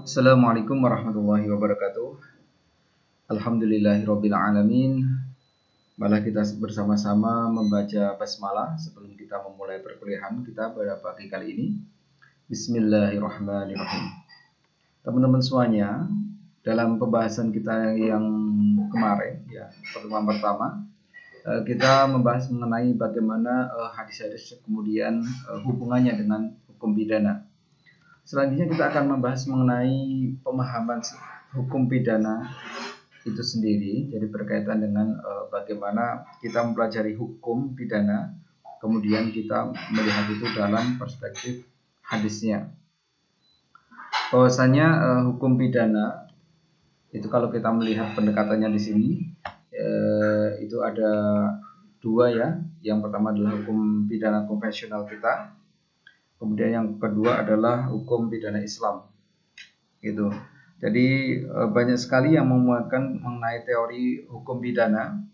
Assalamualaikum warahmatullahi wabarakatuh. Alhamdulillahirabbil alamin. Malah kita bersama-sama membaca basmalah sebelum kita memulai perkuliahan kita pada pagi kali ini. Bismillahirrahmanirrahim. Teman-teman semuanya, dalam pembahasan kita yang kemarin ya, pertemuan pertama, kita membahas mengenai bagaimana hadis-hadis kemudian hubungannya dengan hukum pidana. Selanjutnya kita akan membahas mengenai pemahaman hukum pidana itu sendiri, jadi berkaitan dengan bagaimana kita mempelajari hukum pidana, kemudian kita melihat itu dalam perspektif hadisnya. Bahwasanya hukum pidana itu kalau kita melihat pendekatannya di sini, itu ada dua ya. Yang pertama adalah hukum pidana konvensional kita. Kemudian yang kedua adalah hukum pidana Islam, gitu. Jadi banyak sekali yang memuatkan mengenai teori hukum pidana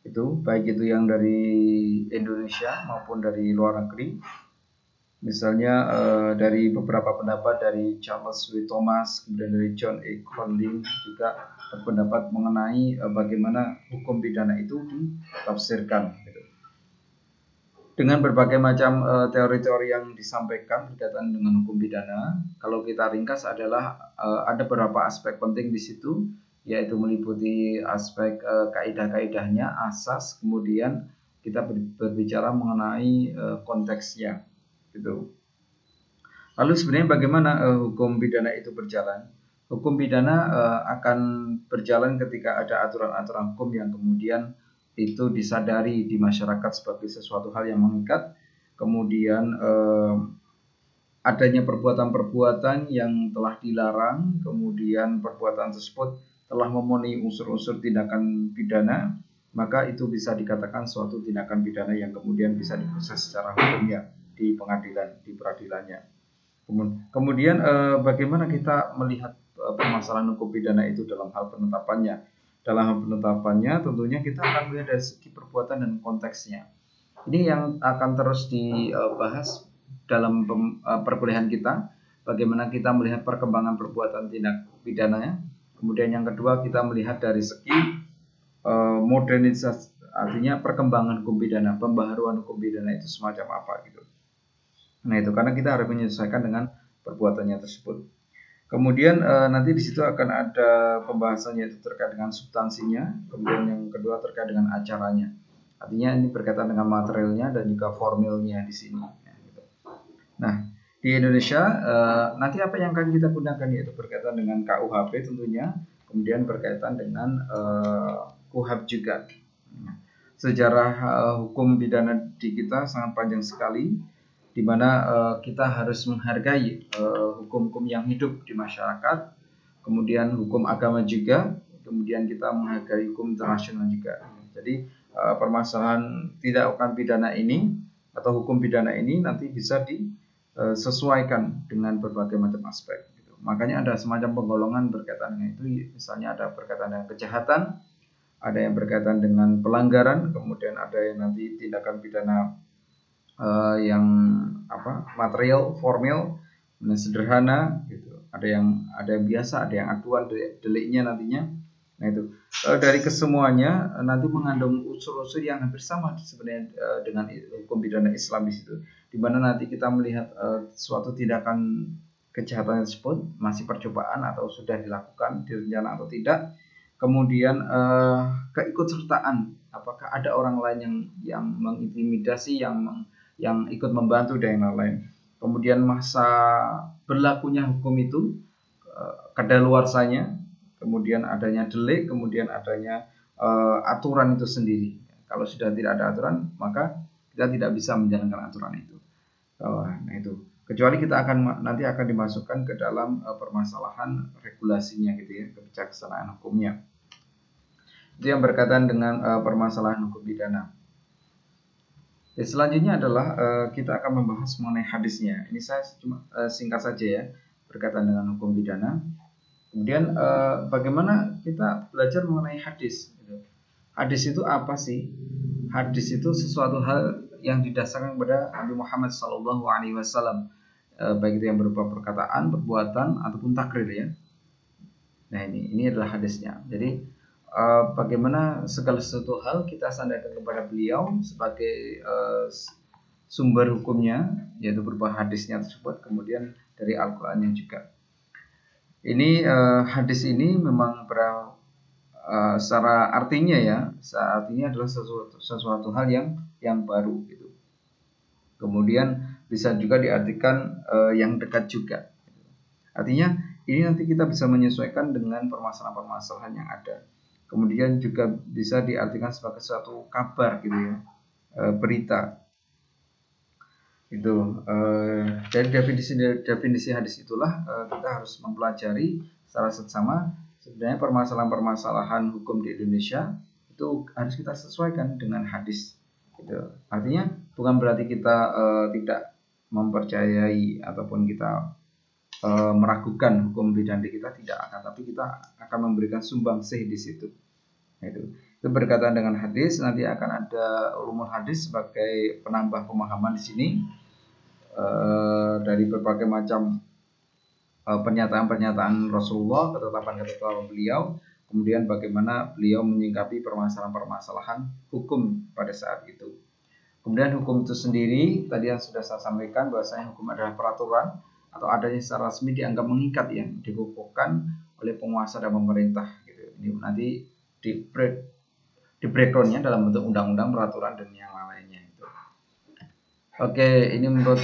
itu, baik itu yang dari Indonesia maupun dari luar negeri. Misalnya dari beberapa pendapat dari Charles W. Thomas, kemudian dari John A. Conlin juga berpendapat mengenai bagaimana hukum pidana itu ditafsirkan. Dengan berbagai macam teori-teori yang disampaikan berkaitan dengan hukum pidana, kalau kita ringkas adalah ada beberapa aspek penting di situ, yaitu meliputi aspek kaidah-kaidahnya, asas, kemudian kita berbicara mengenai konteksnya, gitu. Lalu sebenarnya bagaimana hukum pidana itu berjalan? Hukum pidana akan berjalan ketika ada aturan-aturan hukum yang kemudian itu disadari di masyarakat sebagai sesuatu hal yang mengikat, kemudian adanya perbuatan-perbuatan yang telah dilarang, kemudian perbuatan tersebut telah memenuhi unsur-unsur tindakan pidana, maka itu bisa dikatakan suatu tindakan pidana yang kemudian bisa diproses secara hukumnya di pengadilan, di peradilannya. Kemudian bagaimana kita melihat permasalahan hukum pidana itu dalam hal penetapannya? Dalam hal penetapannya tentunya kita akan melihat dari segi perbuatan dan konteksnya. Ini yang akan terus dibahas dalam perkuliahan kita, bagaimana kita melihat perkembangan perbuatan tindak pidananya. Kemudian yang kedua kita melihat dari segi modernisasi, artinya perkembangan hukum pidana, pembaharuan hukum pidana itu semacam apa gitu. Nah itu karena kita harus menyesuaikan dengan perbuatannya tersebut. Kemudian nanti di situ akan ada pembahasan yaitu terkait dengan substansinya, kemudian yang kedua terkait dengan acaranya. Artinya ini berkaitan dengan materialnya dan juga formilnya di sini. Nah di Indonesia nanti apa yang akan kita gunakan yaitu berkaitan dengan KUHP tentunya, kemudian berkaitan dengan KUHAP juga. Sejarah hukum pidana di kita sangat panjang sekali, di mana kita harus menghargai hukum-hukum yang hidup di masyarakat, kemudian hukum agama juga, kemudian kita menghargai hukum internasional juga. Jadi permasalahan tindakan pidana ini atau hukum pidana ini nanti bisa disesuaikan dengan berbagai macam aspek. Makanya ada semacam penggolongan berkaitan dengan itu, misalnya ada berkaitan dengan kejahatan, ada yang berkaitan dengan pelanggaran, kemudian ada yang nanti tindakan pidana yang material, formal, dan sederhana gitu. Ada yang biasa, ada yang aduan deliknya nantinya. Nah itu dari kesemuanya nanti mengandung unsur-unsur yang hampir sama sebenarnya dengan hukum pidana Islam di situ. Di mana nanti kita melihat suatu tindakan kejahatan tersebut masih percobaan atau sudah dilakukan, direncana atau tidak. Kemudian keikutsertaan, apakah ada orang lain yang mengintimidasi, yang ikut membantu dan yang lain. Kemudian masa berlakunya hukum itu, kadaluarsanya, kemudian adanya delik, kemudian adanya aturan itu sendiri. Kalau sudah tidak ada aturan, maka kita tidak bisa menjalankan aturan itu. Nah itu. Kecuali kita nanti akan dimasukkan ke dalam permasalahan regulasinya gitu ya, kebijaksanaan hukumnya. Itu yang berkaitan dengan permasalahan hukum pidana. Selanjutnya adalah kita akan membahas mengenai hadisnya. Ini saya cuma singkat saja ya, berkaitan dengan hukum pidana. Kemudian bagaimana kita belajar mengenai hadis. Hadis itu apa sih? Hadis itu sesuatu hal yang didasarkan kepada Nabi Muhammad SAW. baik itu yang berupa perkataan, perbuatan ataupun takrir ya. Nah, ini adalah hadisnya. Jadi bagaimana segala sesuatu hal kita sandarkan kepada beliau sebagai sumber hukumnya, yaitu berupa hadisnya tersebut, kemudian dari Al-Qur'annya juga. Ini hadis ini memang secara artinya ya, secara artinya adalah sesuatu hal yang baru gitu. Kemudian bisa juga diartikan yang dekat juga. Artinya ini nanti kita bisa menyesuaikan dengan permasalahan-permasalahan yang ada. Kemudian juga bisa diartikan sebagai suatu kabar gitu ya, berita. Itu dari definisi hadis itulah kita harus mempelajari secara seksama sebenarnya permasalahan-permasalahan hukum di Indonesia itu harus kita sesuaikan dengan hadis. Gitu. Artinya bukan berarti kita tidak mempercayai ataupun kita meragukan hukum bidang kita, tidak akan, tapi kita akan memberikan sumbangsih di situ. Itu berkaitan dengan hadis. Nanti akan ada ulumul hadis sebagai penambah pemahaman di sini dari berbagai macam pernyataan-pernyataan Rasulullah, ketetapan-ketetapan beliau, kemudian bagaimana beliau menyingkapi permasalahan-permasalahan hukum pada saat itu. Kemudian hukum itu sendiri tadi yang sudah saya sampaikan bahwasanya hukum adalah peraturan atau adanya secara resmi dianggap mengikat yang dikukuhkan oleh penguasa dan pemerintah gitu. Ini nanti di breakdownnya dalam bentuk undang-undang, peraturan dan yang lainnya itu. Oke, ini menurut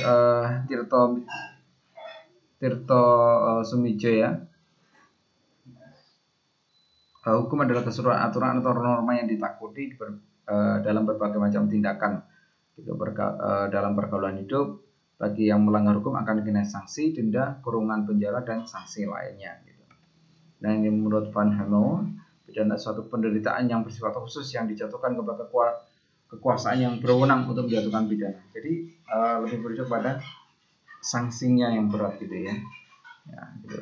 Tirto Sumijo ya. Hukum adalah keseluruhan aturan atau norma yang ditakuti dalam berbagai macam tindakan gitu, dalam pergaulan hidup. Bagi yang melanggar hukum akan kena sanksi, denda, kurungan penjara, dan sanksi lainnya. Gitu. Dan ini menurut Van Hano, pidana suatu penderitaan yang bersifat khusus yang dijatuhkan kepada kekuasaan yang berwenang untuk menjatuhkan pidana. Jadi lebih berujuk pada sanksinya yang berat gitu ya. Ya, gitu.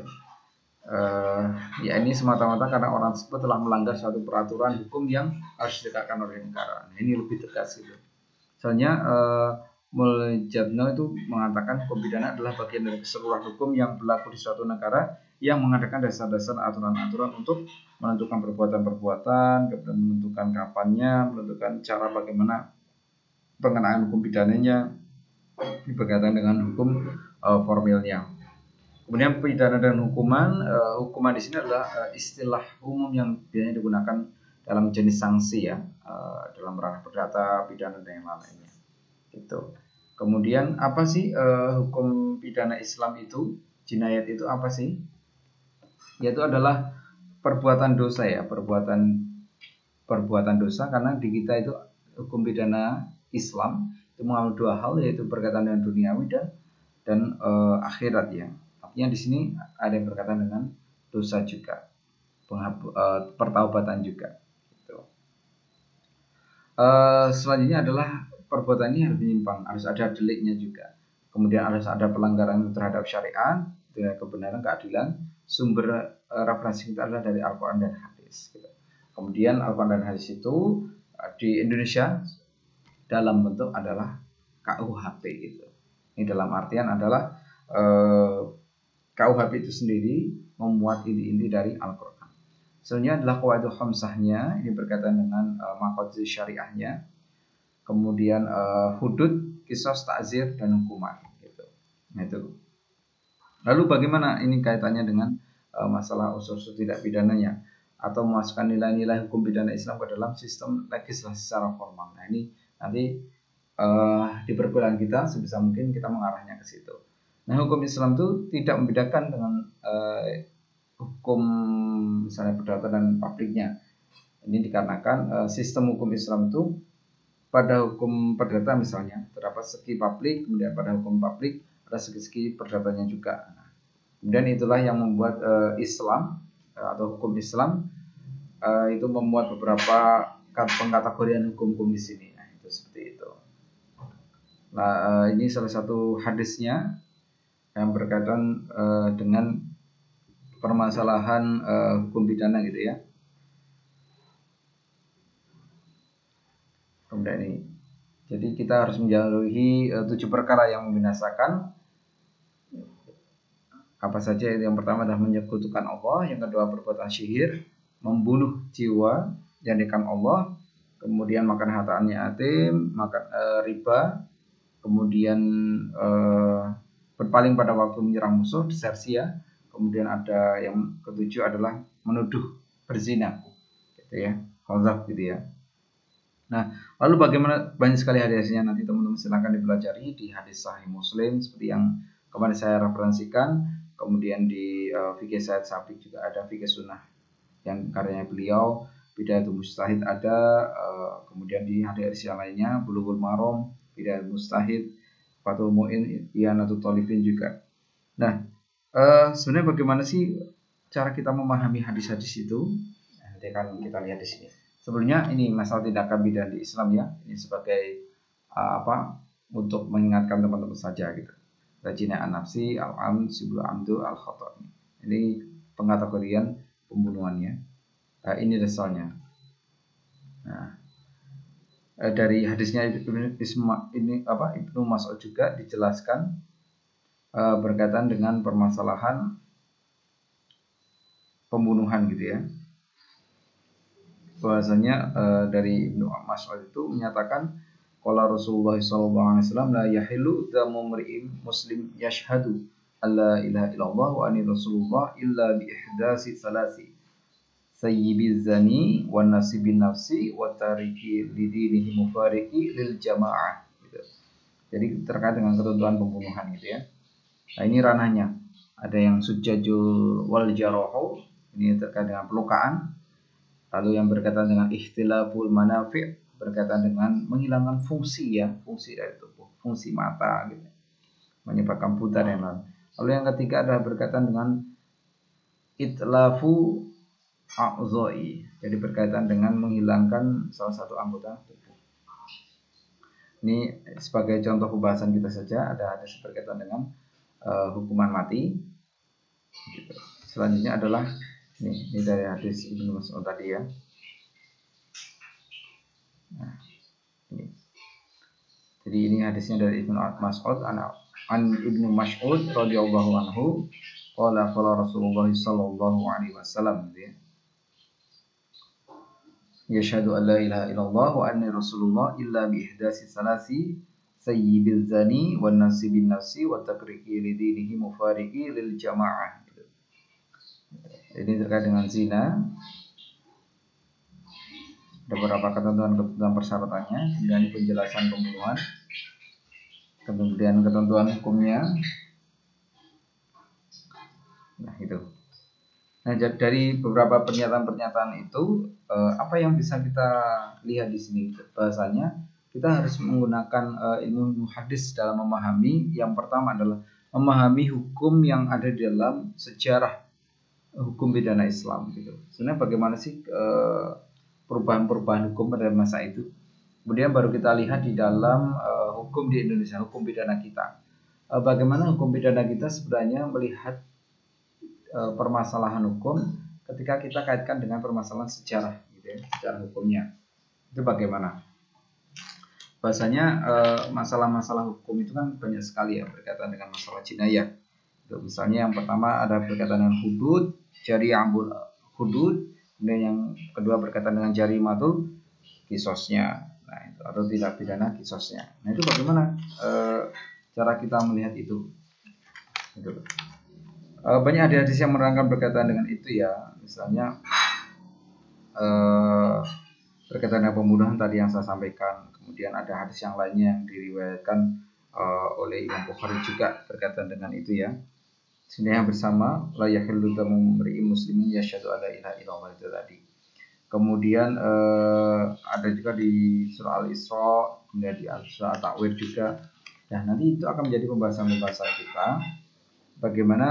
Ya ini semata-mata karena orang tersebut telah melanggar suatu peraturan hukum yang harus ditegakkan oleh negara. Nah, ini lebih tegas gitu. Soalnya Muljadno itu mengatakan hukum pidana adalah bagian dari keseluruhan hukum yang berlaku di suatu negara yang mengadakan dasar-dasar aturan-aturan untuk menentukan perbuatan-perbuatan, kemudian menentukan kapannya, menentukan cara bagaimana pengenaan hukum pidananya berkaitan dengan hukum formilnya. Kemudian pidana dan hukuman di sini adalah istilah umum yang biasanya digunakan dalam jenis sanksi ya, dalam ranah perdata, pidana dan yang lainnya. Gitu. Kemudian apa sih hukum pidana Islam itu? Jinayat itu apa sih? Yaitu adalah perbuatan dosa ya, perbuatan dosa, karena di kita itu hukum pidana Islam itu mengambil dua hal, yaitu berkaitan dengan duniawi dan akhirat ya. Artinya di sini ada yang berkaitan dengan dosa juga, pertaubatan juga. Gitu. Selanjutnya adalah perbuatan ini harus menyimpang, harus ada deliknya juga. Kemudian harus ada pelanggaran terhadap syariat, dengan kebenaran, keadilan. Sumber referensi kita adalah dari Al-Quran dan hadis. Gitu. Kemudian Al-Quran dan hadis itu di Indonesia dalam bentuk adalah KUHP gitu. Ini dalam artian adalah KUHP itu sendiri memuat inti-inti dari Al-Quran. Selanjutnya adalah qawaidul khamsahnya, ini berkaitan dengan maqasid syariahnya. Kemudian hudud, qisas, ta'zir, dan hukuman gitu. Nah, itu. Lalu bagaimana ini kaitannya dengan masalah usul-usul tidak pidananya atau memasukkan nilai-nilai hukum pidana Islam ke dalam sistem legislasi secara formal. Nah, ini nanti di perkuliahan kita sebisa mungkin kita mengarahnya ke situ. Nah, hukum Islam itu tidak membedakan dengan hukum misalnya perdata dan publiknya. Ini dikarenakan sistem hukum Islam itu pada hukum perdata misalnya terdapat segi publik, kemudian pada hukum publik ada segi-segi perdatanya juga. Nah, kemudian itulah yang membuat Islam atau hukum Islam itu memuat beberapa pengkategorian hukum-hukum di sini. Nah, itu seperti itu. Nah, ini salah satu hadisnya yang berkaitan dengan permasalahan hukum pidana gitu ya. Kemudian ini, jadi kita harus menjauhi 7 perkara yang membinasakan, Apa saja? Yang pertama adalah menyekutukan Allah, yang kedua perbuatan syihir, membunuh jiwa yang dikam Allah, kemudian makan harta yatim, makan riba, kemudian berpaling pada waktu menyerang musuh, desersi ya. Kemudian ada yang ketujuh adalah menuduh berzina, gitu ya, khazaf gitu ya. Nah, lalu bagaimana? Banyak sekali hadisnya, nanti teman-teman silahkan dipelajari di hadis Sahih Muslim seperti yang kemarin saya referensikan. Kemudian di fikih Said Sabiq juga ada fikih sunnah yang karyanya beliau, Bidayatul Mujtahid ada, kemudian di hadis yang lainnya Bulughul Maram, Bidayatul Mujtahid, Fathul Mu'in, Iyanatul Talibin juga. Nah, sebenarnya bagaimana sih cara kita memahami hadis-hadis itu? Nanti akan kita lihat di sini. Sebelumnya ini masalah tindakan bidah di Islam ya. Ini sebagai untuk mengingatkan teman-teman saja gitu. Rajina an-nafsi, al-am, sibul amdu, al-khata'. Ini pengategorian pembunuhannya. Ini dasarnya. Nah, dari hadisnya Ibnu Mas'ud juga dijelaskan berkaitan dengan permasalahan pembunuhan gitu ya. Bahwasanya dari Ibnu Mas'ud itu menyatakan qala Rasulullah sallallahu alaihi wasallam la yahillu damu mri'in muslim yashhadu alla ilaha illallah wa anna rasulullah illa bi ihdasi salasi sayyibiz zani wan nasibin nafsi wa tariki lidinihi mufariqi lil jamaah gitu. Jadi terkait dengan ketentuan pembunuhan gitu ya. Nah, ini ranahnya. Ada yang sujjajul wal jarahu, ini terkait dengan pelukaan. Lalu yang berkaitan dengan ikhtilaful manafi' berkaitan dengan menghilangkan fungsi ya, fungsi dari tubuh, fungsi mata gitu, menyebabkan buta dan lain. Lalu yang ketiga adalah berkaitan dengan itlafu a'dha'i, jadi berkaitan dengan menghilangkan salah satu anggota tubuh. Ini sebagai contoh pembahasan kita saja, ada hadis berkaitan dengan hukuman mati. Gitu. Selanjutnya adalah ini dari hadis Ibnu Mas'ud tadi ya. Nah, ini. Jadi ini hadisnya dari Ibnu Mas'ud an Ibnu Mas'ud radhiyallahu anhu qala Rasulullah sallallahu alaihi wasallam ya. Yashhadu an la ilaha illallah wa anna rasulullah illa bi ihdasi salasi sayyibil zani wan nasibin nafsi wa takriki lidinihi mufariqi lil jamaah. Ini terkait dengan zina. Ada beberapa ketentuan persyaratannya, kemudian penjelasan pembunuhan, kemudian ketentuan hukumnya. Nah itu. Nah dari beberapa pernyataan-pernyataan itu, apa yang bisa kita lihat di sini? Bahasanya kita harus menggunakan ilmu hadis dalam memahami. Yang pertama adalah memahami hukum yang ada di dalam sejarah hukum pidana Islam gitu. Sebenarnya bagaimana sih perubahan-perubahan hukum pada masa itu? Kemudian baru kita lihat di dalam hukum di Indonesia, hukum pidana kita. Bagaimana hukum pidana kita sebenarnya melihat permasalahan hukum ketika kita kaitkan dengan permasalahan sejarah gitu ya, sejarah hukumnya. Itu bagaimana? Bahasanya masalah-masalah hukum itu kan banyak sekali ya berkaitan dengan masalah jinayah. Misalnya yang pertama ada berkaitan dengan hudud, jari'atul hudud, kemudian yang kedua berkaitan dengan jarimatul qisasnya. Nah, itu atau tindak pidana qisasnya. Nah, itu bagaimana cara kita melihat itu? Gitu. Banyak hadis yang menerangkan berkaitan dengan itu ya. Misalnya berkaitan dengan pembunuhan tadi yang saya sampaikan. Kemudian ada hadis yang lainnya yang diriwayatkan oleh Imam Bukhari juga berkaitan dengan itu ya. Sini yang bersama la yahillu damu mri'in muslimin yashhadu alla ilaha illallah itu tadi. Kemudian ada juga di surah Al-Isra, kemudian di surah At-Takwir juga. Nah, nanti itu akan menjadi pembahasan-pembahasan kita bagaimana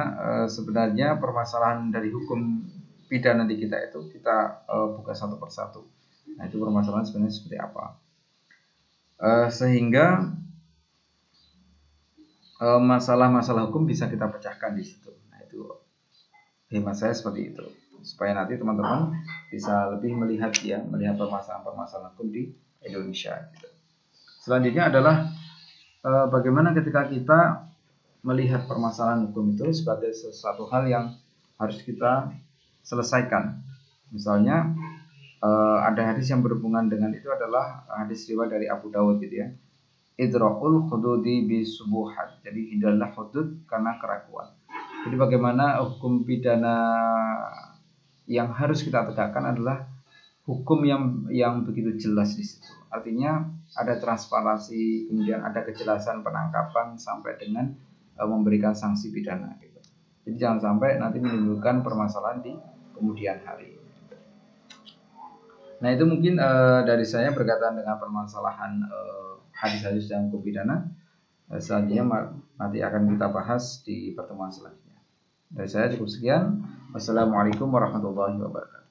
sebenarnya permasalahan dari hukum pidana di kita itu kita buka satu persatu. Nah, itu permasalahan sebenarnya seperti apa? Sehingga masalah-masalah hukum bisa kita pecahkan di situ. Nah, itu hemat saya seperti itu, supaya nanti teman-teman bisa lebih melihat permasalahan-permasalahan hukum di Indonesia. Gitu. Selanjutnya adalah bagaimana ketika kita melihat permasalahan hukum itu sebagai sesuatu hal yang harus kita selesaikan. Misalnya ada hadis yang berhubungan dengan itu adalah hadis riwayat dari Abu Dawud gitu ya. Idra'ul hududi bisubuhat. Jadi hindarilah hudud karena keraguan. Jadi bagaimana hukum pidana yang harus kita tegakkan adalah hukum yang begitu jelas di situ. Artinya ada transparansi, kemudian ada kejelasan penangkapan sampai dengan memberikan sanksi pidana gitu. Jadi jangan sampai nanti menimbulkan permasalahan di kemudian hari. Nah, itu mungkin dari saya berkaitan dengan permasalahan hadis-hadis dalam hukum pidana. Selanjutnya nanti akan kita bahas di pertemuan selanjutnya. Dari saya cukup sekian. Wassalamualaikum warahmatullahi wabarakatuh.